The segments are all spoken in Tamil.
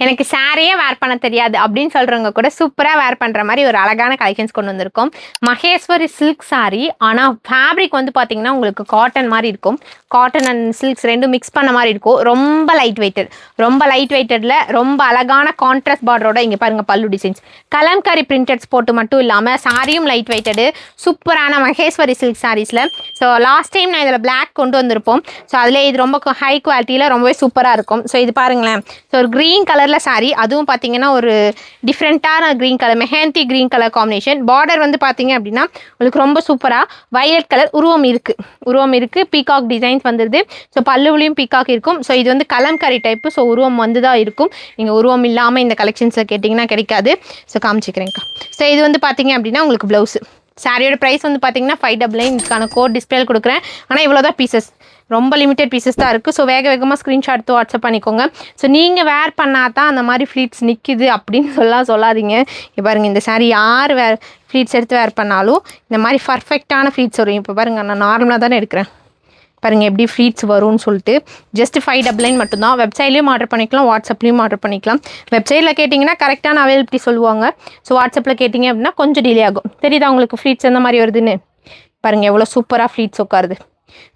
எனக்கு சாரியே வேர் பண்ண தெரியாது அப்படின்னு சொல்கிறவங்க கூட சூப்பராக வேர் பண்ணுற மாதிரி ஒரு அழகான கலெக்ஷன்ஸ் கொண்டு வந்திருக்கோம். மகேஸ்வரி சில்க் சாரீ, ஆனால் ஃபேப்ரிக் வந்து பார்த்தீங்கன்னா உங்களுக்கு காட்டன் மாதிரி இருக்கும். காட்டன் அண்ட் சில்க்ஸ் ரெண்டும் மிக்ஸ் பண்ண மாதிரி இருக்கும். ரொம்ப லைட் வெயிட்டடில் ரொம்ப அழகான கான்ட்ராஸ்ட் பார்டரோட இங்கே பாருங்கள் பல்லு டிசைன்ஸ் கலம்காரி பிரிண்டட்ஸ் போட்டு மட்டும் இல்லாமல் சாரியும் லைட் வெயிட்டடு சூப்பரான மகேஸ்வரி சில்க் சாரீஸில். ஸோ லாஸ்ட் டைம் நான் இதில் பிளாக் கொண்டு வந்திருப்போம். ஸோ அதில் இது ரொம்ப ஹை குவாலிட்டியில் ரொம்பவே சூப்பராக இருக்கும். ஸோ இது பாருங்களேன். ஸோ ஒரு க்ரீன் கலரில் சாரி, அதுவும் பார்த்தீங்கன்னா ஒரு டிஃப்ரெண்ட்டான green colour, mehndi green colour combination. Border வந்து பார்த்தீங்க அப்படின்னா உங்களுக்கு ரொம்ப சூப்பராக வயலட் கலர் உருவம் இருக்குது. பீகாக் டிசைன்ஸ் வந்துடுது. ஸோ பல்லுவிலையும் பீகாக் இருக்கும். ஸோ இது வந்து கலம்காரி டைப்பு. ஸோ உருவம் வந்து தான் இருக்கும். நீங்கள் உருவம் இல்லாமல் இந்த கலெக்ஷன்ஸில் கேட்டிங்கன்னா கிடைக்காது. ஸோ காமிச்சிக்கிறேங்க்கா. ஸோ இது வந்து பார்த்தீங்க அப்படின்னா உங்களுக்கு ப்ளவுஸு. சாரியோட ப்ரைஸ் வந்து பார்த்தீங்கன்னா 599. இதுக்கான கோட் டிஸ்பிளேல கொடுக்குறேன். ஆனால் இவ்வளோ தான் பீசஸ், ரொம்ப லிமிட்டட் பீசஸ் தான் இருக்குது. ஸோ வேகமாக ஸ்க்ரீன்ஷாட் எடுத்து வாட்ஸ்அப் பண்ணிக்கோங்க. ஸோ நீங்கள் வேர் பண்ணால் தான் அந்த மாதிரி ஃப்ளீட்ஸ் நிற்கிது அப்படின்னு சொல்லாதீங்க. இப்போ பாருங்கள், இந்த சாரீ யார் ஃப்ளீட்ஸ் எடுத்து வேர் பண்ணாலும் இந்த மாதிரி பர்ஃபெக்டான ஃப்ளீட்ஸ் வரும். இப்போ பாருங்கள், நான் நார்மலாக தானே எடுக்கிறேன். பாருங்கள் எப்படி ஃப்ளீட்ஸ் வரும்னு சொல்லிட்டு. ஜஸ்ட் 599 மட்டும்தான். வெப்சைட்லேயும் ஆர்டர் பண்ணிக்கலாம், வாட்ஸ்அப்லேயும் ஆர்டர் பண்ணிக்கலாம். வெப்சைட்டில் கேட்டிங்கன்னா கரெக்டான அவைலபிலிட்டி சொல்லுவாங்க. ஸோ வாட்ஸ்அப்பில் கேட்டிங்க அப்படின்னா கொஞ்சம் டிலே ஆகும். தெரியுதா உங்களுக்கு ஃப்ளீட்ஸ் எந்த மாதிரி வருதுன்னு? பாருங்கள் எவ்வளோ சூப்பராக ஃப்ளீட்ஸ் உட்காருது.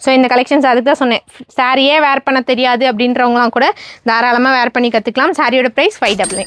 ஸோ இந்த கலெக்ஷன்ஸ் அதுக்கு தான் சொன்னேன். சாரியே வேர் பண்ண தெரியாது அப்படின்றவங்களாம் கூட தாராளமாக வேர் பண்ணி கற்றுக்கலாம். சாரியோட ப்ரைஸ் 599.